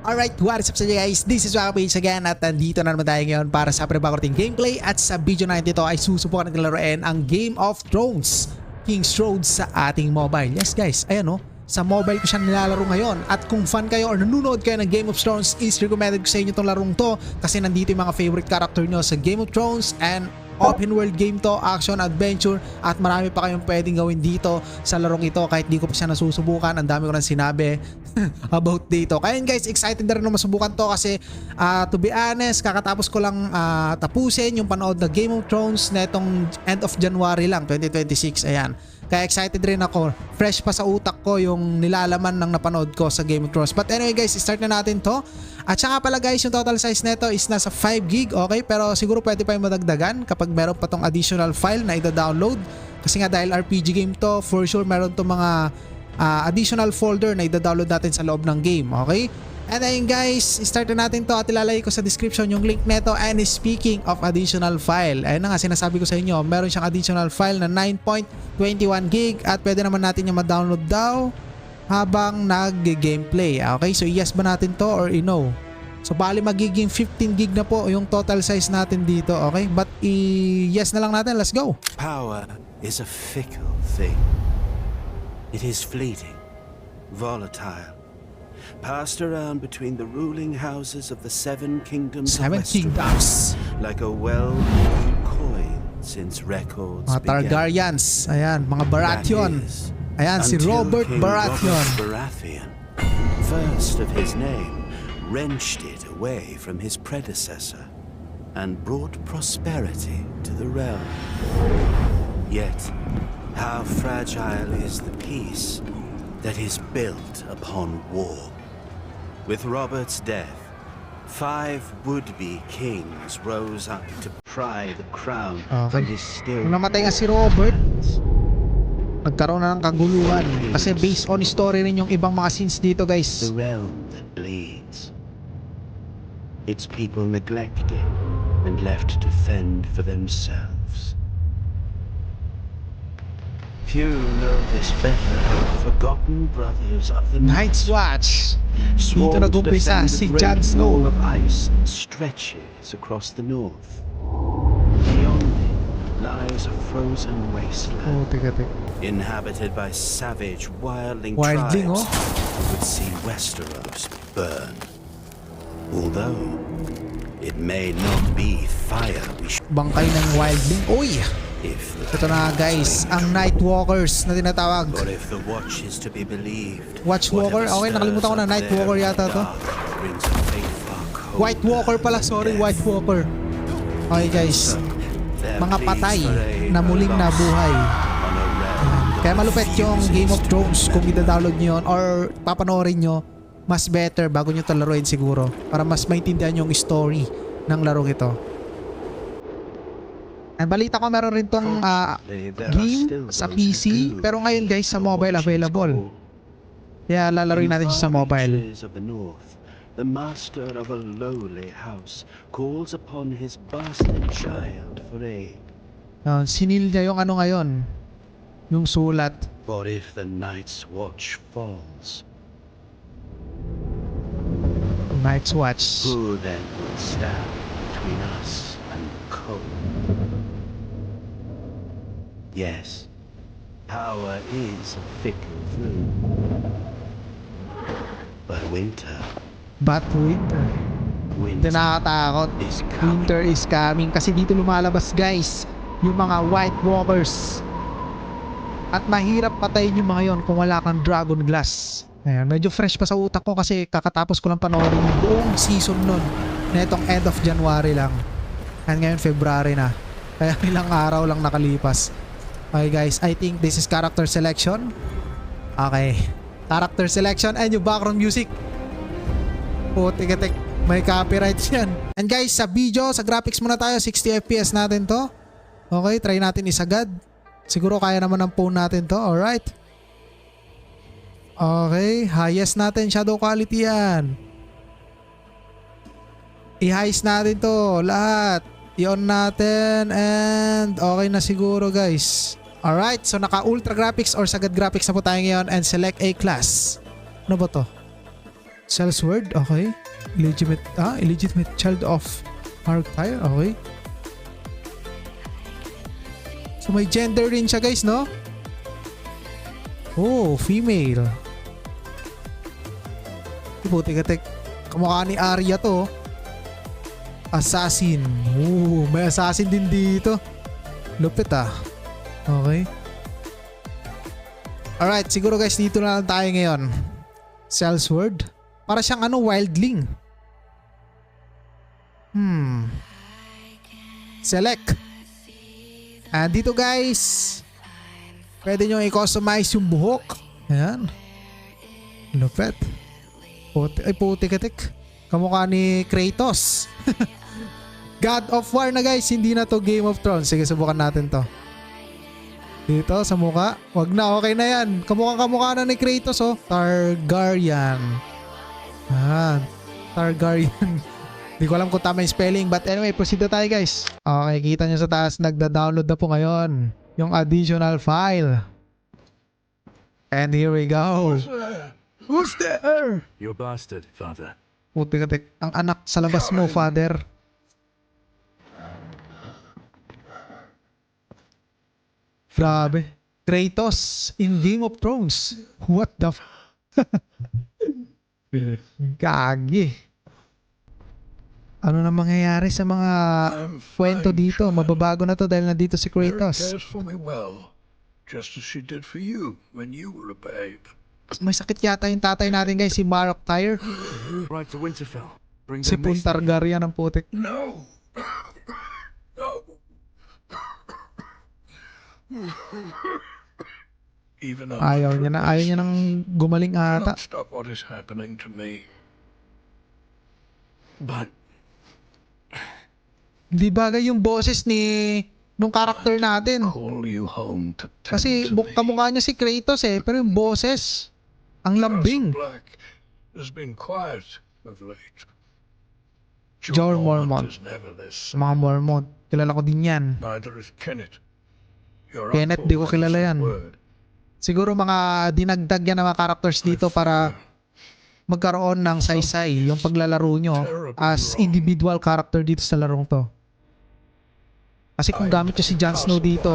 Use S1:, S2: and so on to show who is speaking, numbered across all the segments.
S1: Alright, what is up sa inyo guys? This is Wakapage again at nandito na naman tayo ngayon para sa pinabagong gameplay at sa video na ito ay susubukan natin laruin ang Game of Thrones King's Road sa ating mobile. Yes guys, ayan o, sa mobile ko siya nilalaro ngayon at kung fan kayo or nanonood kayo ng Game of Thrones is recommended ko sa inyo itong larong to kasi nandito yung mga favorite character nyo sa Game of Thrones and open world game to, action, adventure at marami pa kayong pwedeng gawin dito sa larong ito kahit di ko pa siya nasusubukan. Ang dami ko nang sinabi about dito. Kaya guys, excited na rin na masubukan to kasi to be honest, kakatapos ko lang tapusin yung panood na Game of Thrones na itong end of January lang, 2026. Ayan. Kaya excited rin ako. Fresh pa sa utak ko yung nilalaman ng napanood ko sa Game of Thrones. But anyway guys, start na natin to. At saka pala guys, yung total size nito is nasa 5 gig, okay? Pero siguro pwede pa yung madagdagan kapag meron pa tong additional file na ida-download. Kasi nga dahil RPG game to, for sure meron to mga additional folder na ida-download natin sa loob ng game, okay? And then guys, start na natin to at ilalagay ko sa description yung link neto. And speaking of additional file, ayun na nga sinasabi ko sa inyo, meron siyang additional file na 9.21 gig at pwede naman natin yung ma-download daw habang nag-gameplay. Okay, so yes ba natin to or no? So bali magiging 15 gig na po yung total size natin dito, okay? But yes na lang natin, let's go!
S2: Power is a fickle thing. It is fleeting, volatile, passed around between the ruling houses of the Seven Kingdoms of Westeros, like a well-worn coin since records
S1: mga Targaryens, ayan, mga Baratheon. Ayan, si Robert Baratheon.
S2: Baratheon, first of his name, wrenched it away from his predecessor and brought prosperity to the realm. Yet, how fragile is the peace that is built upon war. With Robert's death, 5 would-be kings rose up to pry the crown from his still.
S1: Nung namatay nga si Robert, nagkaroon na ng kaguluhan kasi based on story rin yung ibang mga scenes dito guys.
S2: The realm that bleeds. Its people neglected and left to fend for themselves. Few know this better than the forgotten brothers of the
S1: Night's Watch. Dito nag-umpisa si Jon Snow.
S2: Of ice stretches across the north. Beyond it lies a frozen wasteland.
S1: Oh, teka.
S2: Inhabited by savage wildling
S1: Wildling,
S2: tribes
S1: oh.
S2: who would see Westeros burn. Although it may not be fire we should
S1: Bangkay ng Wildling. Uy!
S2: if
S1: Ito na guys, ang Nightwalkers na tinatawag.
S2: but if the watch is to be believed.
S1: Watchwalker?
S2: whatever
S1: Okay, nakalimutan ko na.
S2: stirs up
S1: Nightwalker
S2: there
S1: yata to.
S2: dark brings a fateful cold
S1: White Walker pala, sorry,
S2: death.
S1: White Walker. Okay guys,
S2: There
S1: mga
S2: pleads
S1: patay
S2: for a
S1: na muling
S2: loss
S1: nabuhay.
S2: on a realm
S1: Kaya
S2: that
S1: malupet yung
S2: refuses
S1: Game of
S2: to
S1: Thrones kung
S2: die.
S1: ida-download nyo yun or papanoorin nyo, mas better bago nyo talaruin siguro para mas maintindihan yung story ng larong ito. And balita ko meron rin tong game sa PC pero ngayon guys sa mobile available. Kaya lalaruin natin siya sa mobile.
S2: The master of a lowly house calls upon his bastard child for aid.
S1: Sinil niya yung ano ngayon, yung sulat.
S2: What if the night's watch falls?
S1: Night's Watch.
S2: Who then will stand between us and the cold? Yes, power is a fickle thing. But winter
S1: But winter. Hindi nakakatakot.
S2: is coming.
S1: Winter is coming kasi dito lumalabas guys yung mga White Walkers. At mahirap patayin yung mga yon kung wala kang Dragon Glass. Ayan, medyo fresh pa sa utak ko kasi kakatapos ko lang panoorin yung buong season nun na itong end of January lang. And ngayon February na. Kaya ilang araw lang nakalipas. Okay guys, I think this is character selection. Okay, character selection and yung background music. Putik-tik, may copyright yan. And guys, sa video, sa graphics muna tayo, 60 FPS natin to. Okay, try natin isagad. Siguro kaya naman ng phone natin to, alright. Okay, highest natin, shadow quality yan. I-highest natin to, lahat. I-on natin and okay na siguro guys. Alright, so naka ultra graphics or sagad graphics na po tayo ngayon and select a class. Ano ba to? Sellsword, okay. Illegitimate child of Marktire, okay. So may gender rin siya guys, no? Oh, female. Putik-atik. Kamukha ni Arya to. Assassin. Oh, may assassin din dito. Lupit ah. Okay. Alright, siguro guys dito na lang tayo ngayon. Sellsword. Para siyang wildling. Select. Dito guys, pwede nyo i-customize yung buhok. Ayan. Lupet. Putik-atik. Kamukha ni Kratos. God of War na guys, hindi na to Game of Thrones. Sige, subukan natin to. Dito sa mukha. Wag na, okay na yan. Kamukha na ni Kratos oh. Targaryen. Targaryen. Hindi ko alam kung tama yung spelling, but anyway, proceed na tayo guys. Okay, kita nyo sa taas, nagda-download na po ngayon yung additional file. And here we go. Who's there?
S2: Your bastard, father.
S1: Putik-atik. Ang anak sa labas mo, father. Grabe. Kratos in Game of Thrones. What the Gagi. Ano na mangyayari sa mga kwento dito? Mababago na to dahil nandito si Kratos.
S3: Cares for me well, just as she did for you when you were a babe.
S1: May sakit yata yung tatay natin guys, si Marktire.
S2: Right to Winterfell. Bring
S1: Si
S2: them this.
S1: Targaryen ng putik.
S3: No. No. Even though
S1: Ayaw niya nang gumaling ata.
S3: cannot stop what is happening to me.
S2: But
S1: Di bagay yung boses nung karakter natin.
S3: Call you home to tend
S1: Kasi
S3: to me.
S1: kamukha niya si Kratos pero yung boses, ang lambing.
S3: House Black has been quiet of late.
S1: Jorah Mormont.
S3: is never this.
S1: Mga Mormont, kilala ko din yan.
S3: Neither is Kenneth. Your
S1: Kenneth,
S3: uncle
S1: di ko
S3: has
S1: kilala
S3: a
S1: yan.
S3: word.
S1: Siguro mga dinagdag yan ng mga characters dito para magkaroon ng saysay yung paglalaro nyo as individual character dito sa larong to. Kasi kung gamit nyo si Jon Snow dito,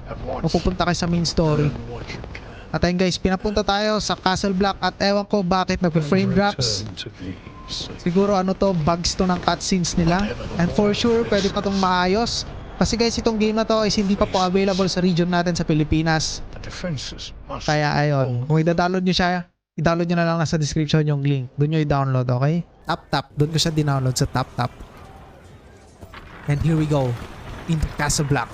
S3: At once,
S1: mapupunta kayo sa main story.
S3: learn what you can.
S1: At ayun guys, pinapunta tayo sa Castle Black at ewan ko bakit nagpa-frame drops.
S3: Return to me, safe.
S1: Siguro bugs to ng cutscenes nila. And for sure, pwede pa tong maayos. Kasi guys, itong game na to is hindi pa po available sa region natin sa Pilipinas.
S3: The defenses must
S1: Kaya ayun, kung i-download nyo siya, i-download nyo na lang nasa description yung link. Doon nyo i-download, okay? Tap. Doon ko siya dinownload sa tap. And here we go. Into Castle Black.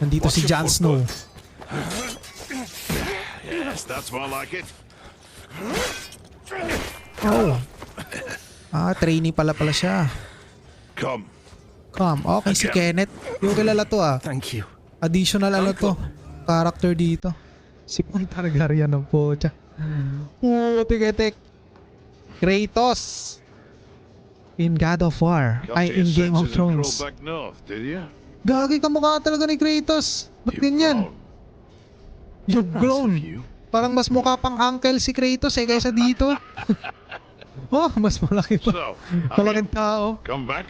S1: Nandito si Jon Snow.
S4: Yes, that's more like it.
S1: Oh. Trainee pala siya.
S4: Come.
S1: Okay, si Kenneth. Yung kilala to
S2: Thank you.
S1: Additional to. Character dito. Si Targaryen ng pocha. Tik. Kratos. In God of War.
S4: Got to
S1: In
S4: your
S1: Game of
S4: senses and crawl
S1: Thrones.
S4: back north, did you?
S1: Gagi kamukha talaga ni Kratos. Ba't
S4: You've
S1: ganyan?
S4: grown.
S1: You've grown.
S2: You.
S1: Parang mas mukha pang uncle si Kratos kaysa dito. Mas malaki pa.
S4: So,
S1: Malaking tao.
S4: come back.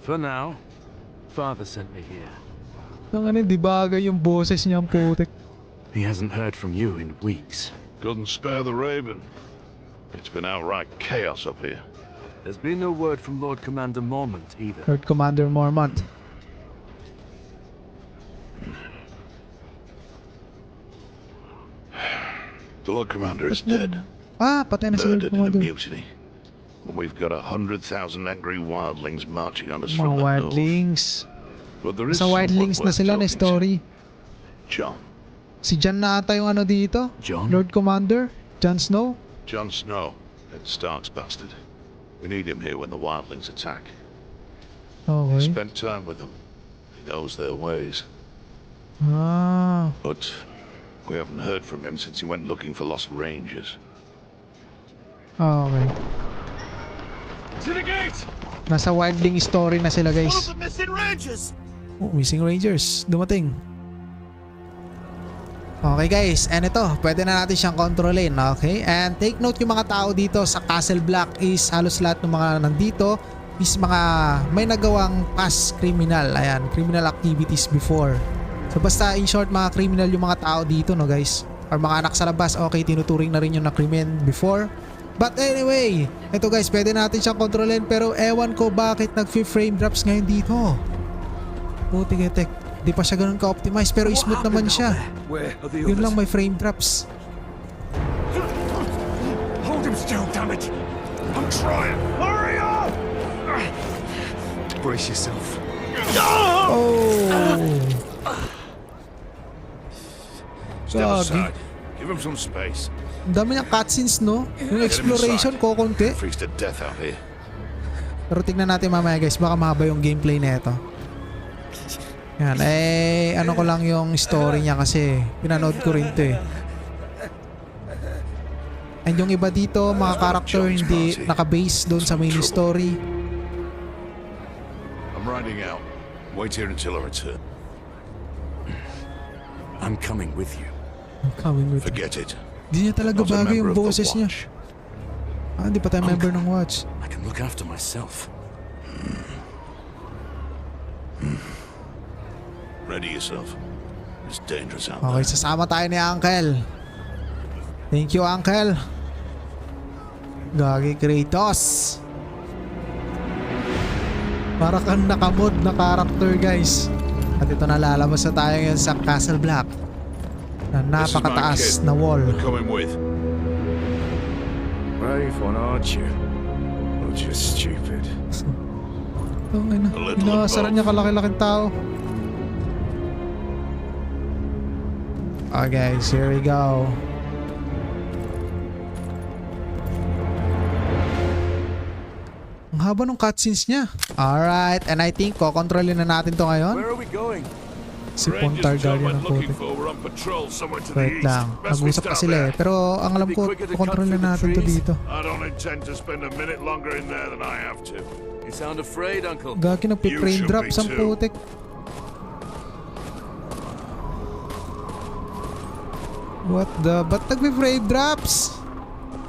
S2: For now, father sent me here.
S1: Di bagay yung boses niya ang putik.
S2: He hasn't heard from you in weeks.
S4: Couldn't spare the raven. It's been outright chaos up here.
S2: There's been no word from Lord Commander Mormont either.
S1: Lord Commander Mormont.
S4: The Lord Commander is dead.
S1: Patay na si Lord
S4: Murdered in a
S1: Commander.
S4: mutiny. And we've got 100,000 angry wildlings marching on us
S1: Mga
S4: from the north.
S1: wildlings.
S4: But there is
S1: Sa wildlings na
S4: someone worth
S1: sila na
S4: talking to.
S1: story.
S4: John.
S1: Si Jon na ata yung dito.
S2: John?
S1: Lord Commander. Jon Snow.
S4: Jon Snow. That Stark's bastard. We need him here when the wildlings attack.
S1: Okay.
S4: Spent time with them. He knows their ways. But we haven't heard from him since he went looking for lost rangers.
S1: Okay.
S4: To the gate!
S1: Nasa wildling story na sila guys.
S4: the missing rangers!
S1: Missing Rangers. Dumating. Okay guys, and ito, pwede na natin siyang kontrolin, okay? And take note yung mga tao dito sa Castle Black is halos lahat ng mga nandito is mga may nagawang past criminal, ayan, criminal activities before. So basta in short, mga criminal yung mga tao dito, no guys? Or mga anak sa labas, okay, tinuturing na rin yung na krimen before. But anyway, ito guys, pwede natin siyang kontrolin pero ewan ko bakit nag-frame drops ngayon dito. Puti getek. Di pa siya ganun ka-optimize pero smooth naman siya.
S3: Where are the
S1: Yun
S3: others?
S1: lang, may frame drops.
S3: Hold him still, damn it! I'm trying. Hurry up! Brace yourself.
S1: Oh!
S4: Step
S1: Gagi.
S4: aside. Give him some space.
S1: Ang dami niyang cutscenes, no? Yung exploration ko konti.
S4: Freeze to death out here.
S1: Pero tignan natin mamaya guys, baka mahaba yung gameplay na ito. Yan, ano ko lang yung story niya kasi pinanood ko rin to eh. And yung iba dito, mga character hindi naka-base doon sa main story.
S4: I'm riding out. Wait here until I return.
S3: I'm coming with you.
S1: I'm coming with you.
S4: Forget it.
S1: Di niya talaga
S4: Not a
S1: bagay yung
S4: member of the
S1: boses niya.
S4: Watch.
S1: Hindi pa tayo member ng Watch.
S3: I can look after myself.
S4: Ready yourself. It's dangerous out
S1: Okay,
S4: there.
S1: sasama tayo ni Uncle. Thank you, Uncle. Gagi Kratos. Para kang nakamod na character, guys. At ito na, lalabas na tayo ngayon sa Castle Black na
S4: This is my
S1: napakataas
S4: kid.
S1: na wall.
S4: We're coming with.
S3: Brave one, aren't you? Or just stupid?
S1: Tangina,
S4: A little
S1: inasaran niya
S4: above.
S1: kalaki-laking tao. Okay, guys, here we go. Ang haba ng cutscenes niya. Alright, and I think kokontrolin na natin to ngayon.
S3: Where are we going?
S1: Si Pontar Guardian ng
S4: looking
S1: puti.
S4: for. We're on patrol somewhere to the
S1: Wait
S4: east.
S1: lang,
S4: Best we
S1: nag-usap pa
S4: stop
S1: sila eh.
S4: there.
S1: Pero ang alam ko, kokontrolin na natin to dito.
S4: I don't intend to spend a minute longer in there than I have to.
S3: You sound afraid, Uncle.
S1: Gagi, nagpi-frame
S4: You should
S1: drops
S4: be
S1: ang
S4: too.
S1: putik. What the? Ba't nagpi-frame drops?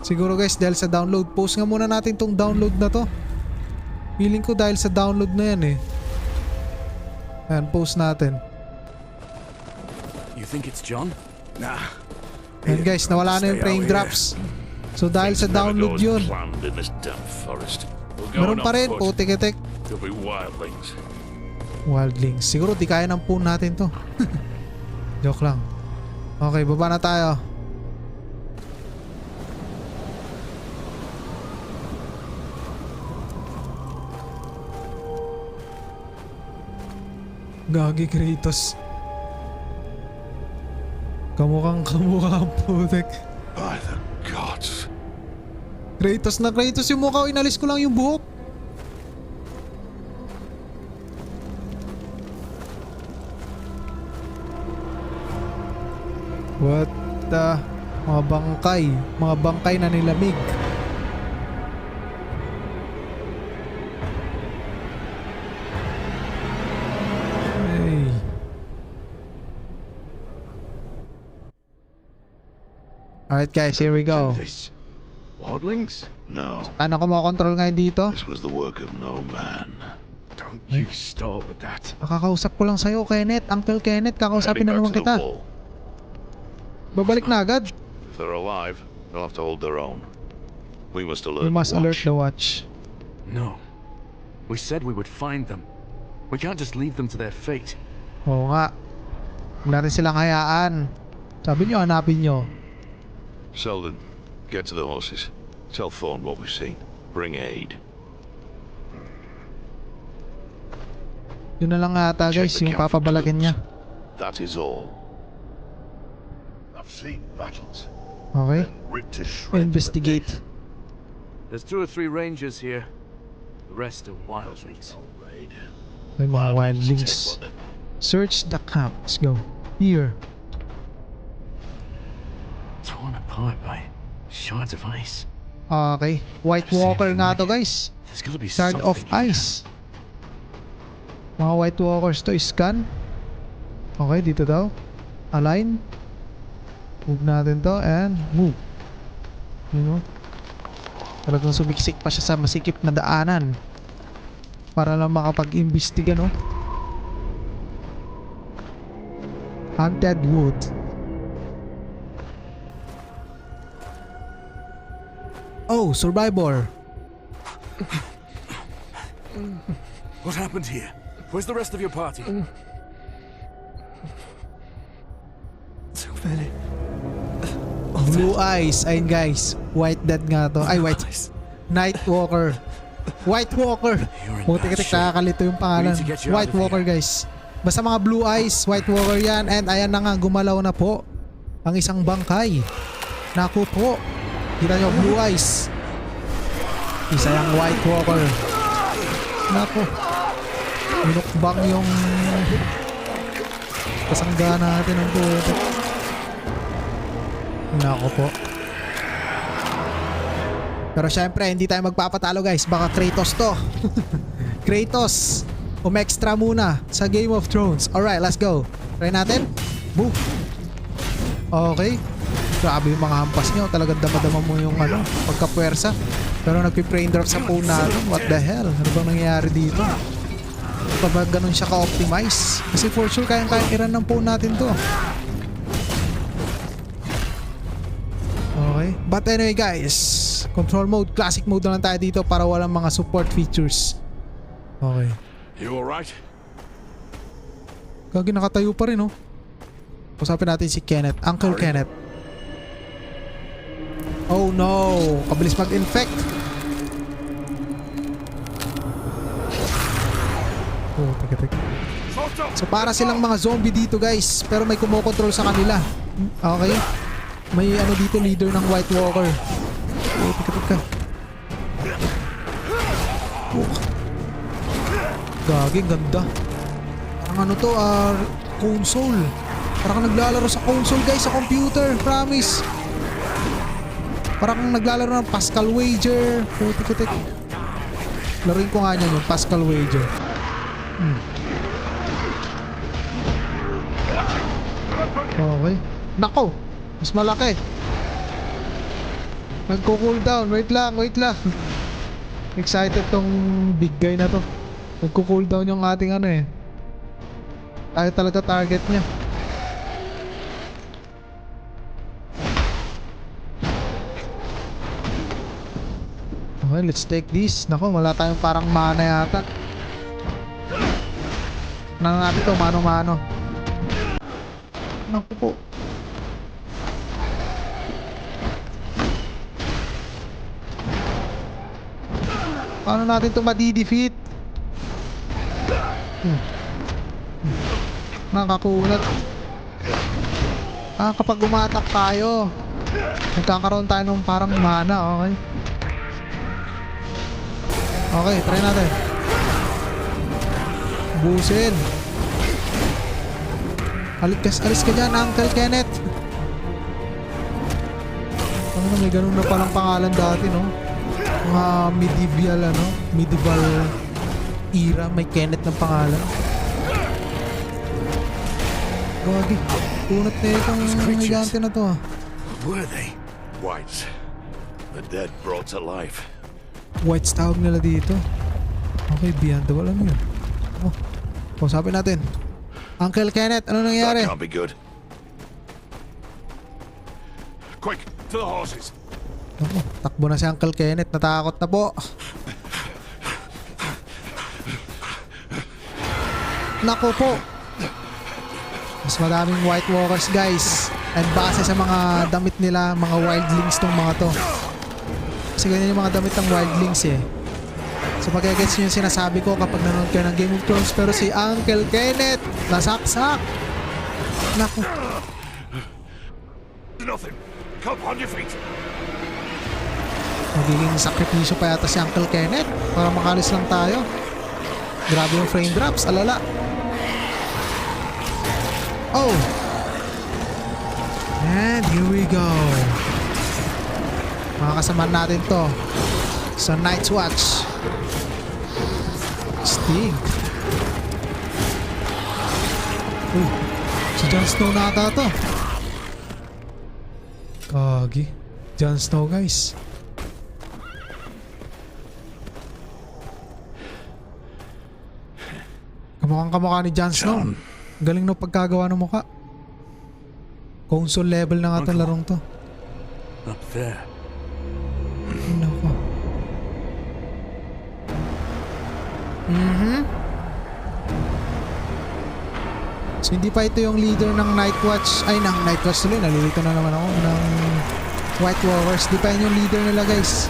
S1: Siguro guys dahil sa download. Post nga muna natin tong download na to. Feeling ko dahil sa download na yan eh. Ayan, post natin.
S3: You think it's John? Nah.
S1: Ayan guys, nawala na yung frame drops. So dahil sa
S4: Never
S1: download
S4: goes
S1: yun.
S4: planned in this damn forest. We're going
S1: Meron pa
S4: on
S1: rin,
S4: foot.
S1: putik-itik.
S4: There'll be wildlings.
S1: Wildlings. Siguro di kaya ng phone natin to. Joke lang. Okay, baba na tayo. Gagi Kratos. Kamukhang kamukha ang putik.
S4: By the gods.
S1: Kratos na Kratos yung mukha. Inalis ko lang yung buhok. What the? Mga bangkay. Mga bangkay na nilamig. Hey. Alright guys, here we go.
S4: This. Wildlings? No.
S1: Paano ko makontrol ngayon dito?
S4: This was the work of no man.
S3: Don't you start with that.
S1: Kakausap ko lang sa'yo, Kenneth. Uncle Kenneth, kakausapin na
S4: Heading
S1: naman
S4: back to the
S1: kita.
S4: wall.
S1: Babalik na agad.
S4: If they're alive, they'll have to hold their own. We must alert.
S1: We must
S4: the
S1: alert
S4: watch.
S1: the watch.
S3: No. We said we would find them. We can't just leave them to their fate.
S1: Oo nga. Huwag natin silang hayaan. Sabi nyo, hanapin nyo.
S4: Selden, get to the horses. Tell Thorne what we've seen. Bring aid.
S1: Yun na lang ata
S4: Check
S1: guys,
S4: the
S1: yung
S4: camp for
S1: papabalakin
S4: clues.
S1: niya.
S4: That is all. I've seen battles.
S1: Okay.
S4: Ripped to shreds.
S1: Investigate.
S3: There's 2 or 3 rangers here. The rest are wildlings.
S4: Raid.
S1: May mga
S4: Take
S1: wildlings.
S4: one.
S1: Search the camp. Let's go. Here.
S3: Torn apart by shards of ice.
S1: Okay. White Walker nga to guys.
S3: There's gotta be
S1: Shard
S3: something
S1: of
S3: here.
S1: Ice. Mga White Walkers to. Scan. Okay, dito daw. Align. Move natin to and move. You know? Talagang sumiksik pa siya sa masikip na daanan para lang makapag-imbestiga, no? Haunted Wood. Oh, Survivor.
S5: What happened here? Where's the rest of your party? So many.
S1: Blue Eyes. Ayun guys. White Dead nga to. Ay, White. Night Walker. White Walker. Putik-tik, nakakalito yung pangalan. White Walker guys. Basta mga Blue Eyes, White Walker yan. And ayan na nga, gumalaw na po ang isang bangkay. Naku po. Kita nyo, Blue Eyes. Isa yung White Walker. Naku. Minukbang yung kasangga natin ng putik. Naku po. Pero syempre, hindi tayo magpapatalo guys. Baka Kratos to. Kratos. Umextra muna sa Game of Thrones. Alright, let's go. Try natin. Boom. Okay. Grabe yung mga hampas nyo. Talagang damadama mo yung ano, pagkapwersa. Pero nagpi-frame drop sa phone natin. What the hell? Ano bang nangyayari dito? Kapag ganun siya ka-optimize. Kasi for sure, kayang-kayang i-run ng phone natin to. Okay. But anyway guys, control mode, classic mode na lang tayo dito para walang mga support features. Okay.
S5: You alright?
S1: Gagi, nakatayo pa rin, oh. Usapin natin si Kenneth. Uncle Kenneth. Oh no! Kabilis mag-infect. Oh, teka. So para silang mga zombie dito guys. Pero may kumokontrol sa kanila. Okay. May ano dito, leader ng White Walker. Oh, teka. Oh. Gagi, ganda. Parang ano to, console. Parang naglalaro sa console guys, sa computer. Promise. Parang naglalaro ng Pascal Wager. Putik. Laruin ko nga niyan yung Pascal Wager. Okay. Nako, mas malaki. Nagko-cooldown. Wait lang. Excited tong big guy na to. Nagko-cooldown yung ating ano eh. Tayo talaga target niya. Okay, let's take this. Nako, wala tayong parang mana yata. Nang natin to, mano-mano. Naku po. Paano natin to madi-defeat? Nakakulat. Kapag umatak tayo, nagkakaroon tayo ng parang mana. Okay. Okay, try natin. Busin. Alis ka dyan, Uncle Kenneth. Ano, may ganun na palang pangalan dati, no? Mga medieval era, may Kenneth ng pangalan. Gagi, tunat na itong gigante na to.
S5: Were they?
S4: Whites. The dead brought to life.
S1: Whites tawag nila dito. Okay, beyond the wall. Alam mo yun. Oh, kausapin natin. Uncle Kenneth, ano nangyayari?
S4: That can't be good.
S5: Quick, to the horses.
S1: Ako, takbo na si Uncle Kenneth. Natakot na po. Nako po. Mas madaming White Walkers guys. And base sa mga damit nila, mga wildlings tong mga to. Kasi ganyan yung mga damit ng wildlings eh. So pag-gets nyo yung sinasabi ko kapag nanonood kayo ng Game of Thrones. Pero si Uncle Kenneth nasaksak. Naku.
S5: Nothing. Come on your feet.
S1: Magiging sakripisyo pa yata si Uncle Kenneth para makalis lang tayo. Grabe yung frame drops, alala. Oh! And here we go. Makakasaman natin to sa Night's Watch. Stig. Uy, si Jon Snow na ata to. Kagi. Jon Snow guys. Kamukhang kamukha ni Jon Snow. Galing no pagkagawa ng mukha. Console level na nga itong larong to.
S5: Up there.
S1: Nako. So hindi pa ito yung leader ng Night Watch. Ay, ng Night Watch tuloy. Nalilito na naman ako. Ng White Walkers. Di pa yun yung leader nila guys.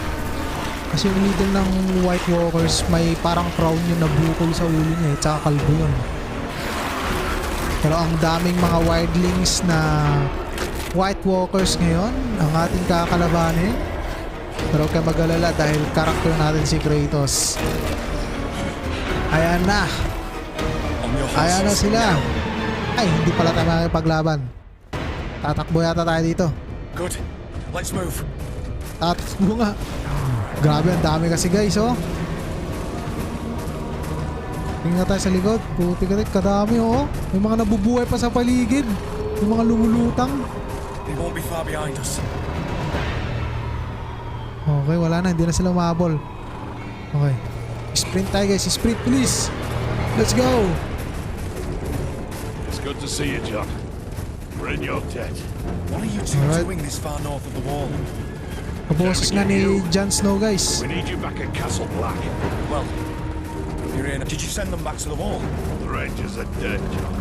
S1: Kasi yung leader ng White Walkers may parang crown yung nabukol sa ulo niya. Tsaka kalbo yun. Pero ang daming mga wildlings na White Walkers ngayon ang ating kakalabanin. Pero huwag kayo mag-alala dahil karakter natin si Kratos. Ayan na. Ayan na sila. Ay, hindi pala tayo makikipaglaban. Tatakbo yata tayo dito.
S5: Good. Let's move.
S1: Tatakbo nga. Grabe, ang dami kasi guys, oh. Tingnan tayo sa likod. Puti ka rin, kadami, oh. May mga nabubuhay pa sa paligid. May mga lumulutang.
S5: They won't be far behind us.
S1: Okay, wala na. Hindi na sila umabol. Okay. Sprint tayo guys. Sprint please. Let's go.
S4: It's good to see you, John. We're in your debt.
S5: What are you two
S1: Alright.
S5: doing this far north of the wall?
S1: Kaboses nga ni Jon Snow guys.
S4: We need you back at Castle Black.
S5: Well, you're in. Did you send them back to the wall?
S4: The Rangers are dead, John.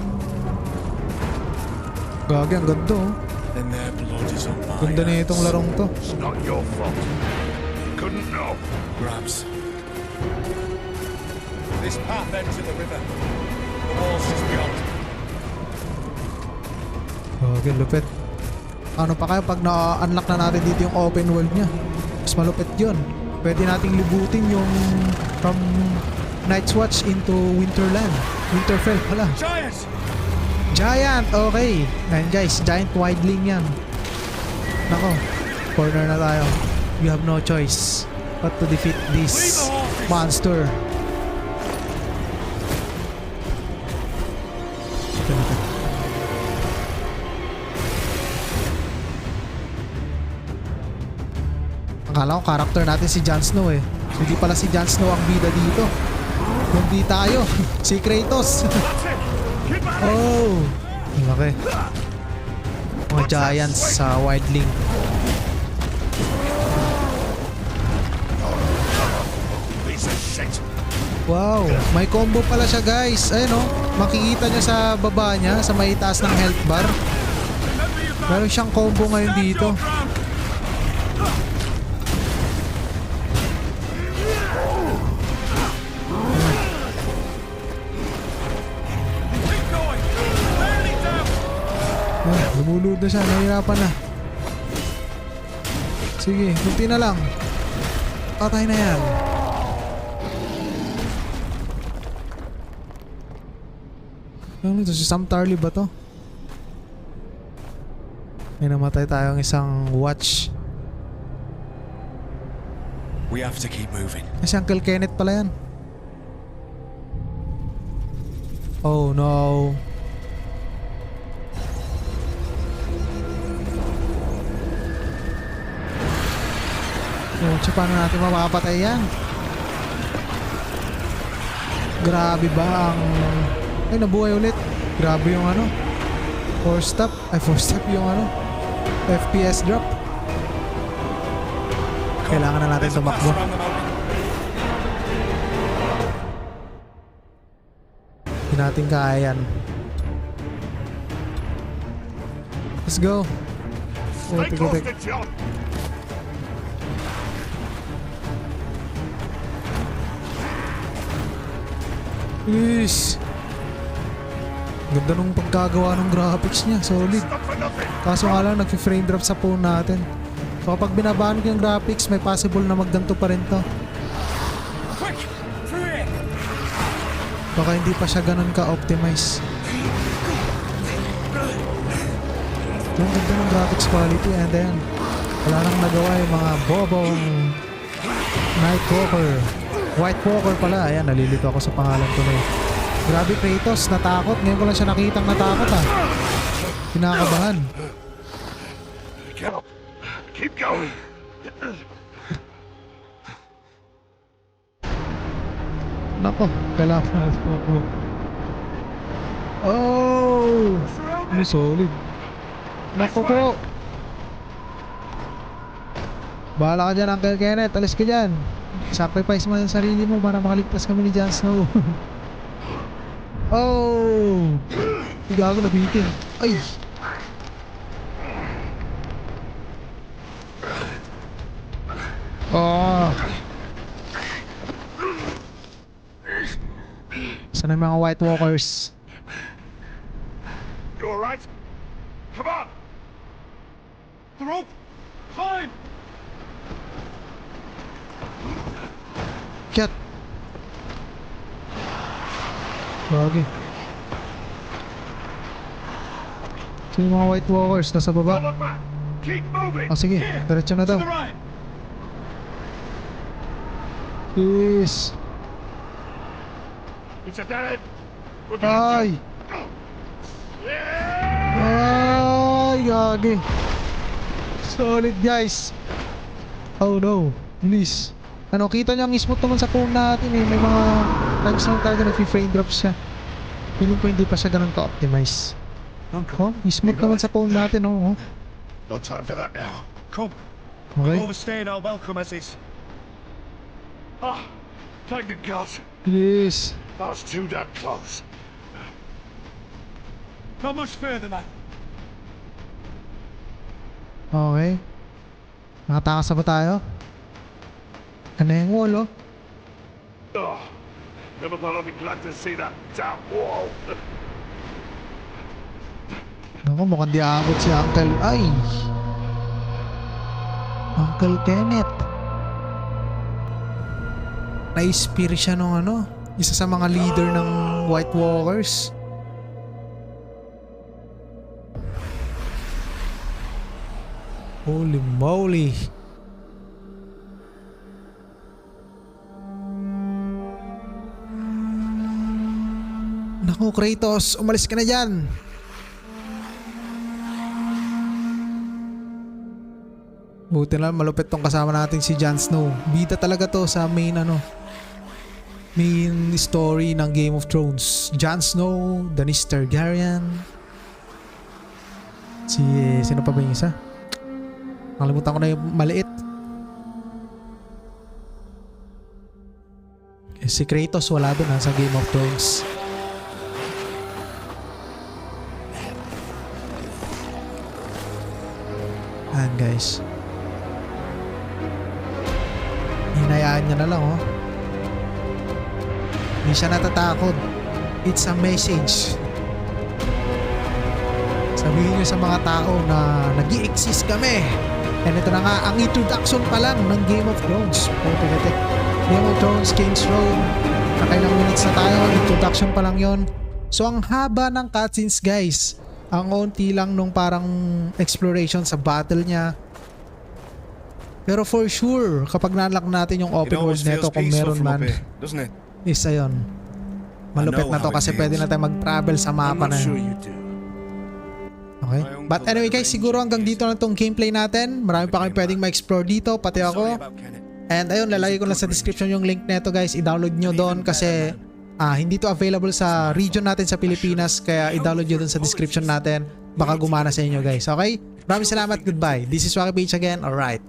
S1: Gagi, ang ganda, oh.
S5: Then their blood is on my
S1: Ganda na itong
S5: hands.
S1: larong to.
S4: It's not your fault. You couldn't know.
S5: Grabs. This path ends at the river. The wall's just beyond.
S1: Okay, lupit. Ano pa kaya pag na-unlock na natin dito yung open world niya? Mas malupit yun. Pwede nating libutin yung from Night's Watch into Winterland. Winterfell pala.
S5: Giant!
S1: Giant! Okay. Ayan guys, giant wildling yan. Nako, corner na tayo. We have no choice but to defeat this monster. Akala ko character natin si Jon Snow eh. Hindi pala si Jon Snow ang bida dito. Kundi tayo. Si Kratos. Oh. Okay. Mga giants sa wildling.
S4: Piece of shit.
S1: Wow. May combo pala siya guys. Ayun oh. Makikita niya sa baba niya. Sa may taas ng health bar. Meron siyang combo ngayon dito. Lumulod na siya, nahihirapan na. Sige, kunti na lang. Patay na yan. Ano ito? Si Sam Tarly ba to? May namatay tayong isang watch.
S5: We have to keep moving.
S1: Si Uncle Kenneth pala yan. Oh no. Oh, so paano natin mapapatay yan? Grabe ba ang... Ay, nabuhay ulit. Grabe yung ano. 4-stop. Ay, 4-stop yung ano. FPS drop. Kailangan na natin
S5: There's a pass
S1: tumakbo.
S5: around the mountain.
S1: Hindi natin kaya yan. Let's go. Oh,
S4: Stay
S1: tigo,
S4: close
S1: tigo.
S4: to John.
S1: Yes. Ganda nung pagkagawa ng graphics niya. Solid.
S4: Stop for nothing.
S1: Kaso nga lang nag-frame drop sa phone natin. So kapag binabaan ko yung graphics, may possible na magganto pa rin to.
S5: Quick! Through here!
S1: Baka hindi pa siya ganun ka-optimize. Yung ganda ng graphics quality and then wala nang nagawa yung mga bobong Nightwalker. White Walker pala. Ayan, nalilito ako sa pangalan ko na yun. Grabe Kratos, natakot. Ngayon ko lang siya nakitang natakot ah. Kinakabahan.
S4: Get up. Keep going.
S1: Nako, kailangan po. Oh! Ano solid. Nako po. Bahala ka dyan, Uncle Kenneth. Alis ka dyan. Sacrifice mo yung sarili mo para makaligtas kami ni Jon Snow. Oh! Gago, nabitin. Ay! Oh! Saan ang mga White Walkers?
S4: You all right? Come on.
S5: The rope! Climb!
S1: Cat! Bagay. Sino yung mga White Walkers? Nasa
S4: Don't
S1: baba?
S4: look back. Keep moving.
S1: Oh, sige. Diretso na daw.
S5: To the right!
S1: Please.
S4: It's a dead end. We're
S1: Ay! Ay! Gagi. Solid, guys. Oh no. Please. Ano, kita niyo ang smooth naman sa phone natin eh. May mga times lang talaga nag-frame drop siya. Feeling ko hindi pa siya ganun ka-optimize.
S5: Uncle,
S1: Oh, smooth naman sa phone natin, oh.
S4: No time for that now.
S5: come.
S1: Okay.
S5: Overstaying our welcome as is.
S4: Ah, thank the gods.
S1: Please.
S4: That was too damn close.
S5: Not much further, man.
S1: Okay. Nakatakas na ba tayo? Ano yung wall, oh?
S4: Oh, never thought I'd be glad to see that damn wall.
S1: Naku, mukhang di aabot si Uncle. Ay! Uncle Kenneth. Na-inspire siya nung ano, isa sa mga leader ng White Walkers. Holy moly. Naku, Kratos, umalis ka na dyan. Buti na malupit tong kasama natin si Jon Snow. Bida talaga to sa main main story ng Game of Thrones. Jon Snow, Daenerys Targaryen. Sino pa ba yung isa? Nakalimutan ko na yung maliit. Si Kratos wala doon sa Game of Thrones. Ayan guys. Hinayaan niya na lang, oh. Hindi siya natatakot. It's a message. Sabihin niyo sa mga tao na nag-i-exist kami. And ito na nga ang introduction pa lang ng Game of Thrones. Game of Thrones, King's Road. Nakailang minutes na tayo. Introduction pa lang yon. So ang haba ng cutscenes, guys. Ang onti lang nung parang exploration sa battle niya. Pero for sure, kapag na-unlock natin yung open world neto, kung meron man,
S5: doesn't it?
S1: isa yun. Malupit na to kasi pwede na tayo mag-travel sa mapa na yun.
S5: you do.
S1: Okay? But anyway guys, siguro hanggang dito na tong gameplay natin. Marami pa kayong pwedeng ma-explore dito, pati ako. And ayun, lalagay ko lang sa description yung link neto guys. I-download nyo doon kasi hindi to available sa region natin sa Pilipinas. Kaya i-download nyo doon sa description natin. Baka gumana sa inyo guys. Okay? Maraming salamat. Goodbye. This is Waki Page again. Alright.